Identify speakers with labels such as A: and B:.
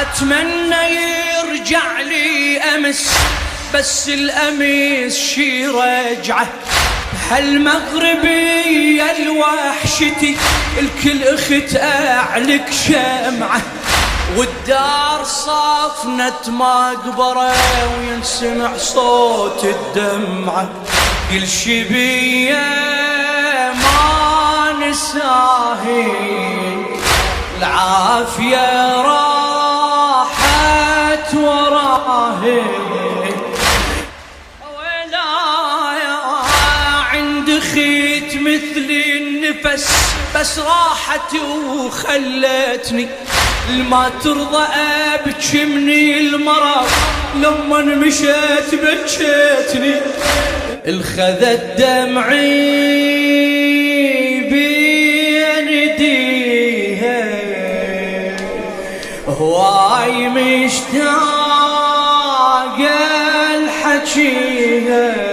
A: أتمنى يرجع لي أمس، بس الأمس شي رجعه. هالمغربية الوحشتي الكل اخت أعلك شمعة، والدار صافنت مقبرة وينسمع صوت الدمعة. كل شي بيا ما نساهي، العافية راحت وراهي. ويلايا عند خيت مثل النفس، بس راحت وخلتني ما ترضى ابكي مني المرض. لما مشيت بكيتني، الخذت دمعي بين ايديها، هواي مشتاق الحكيها.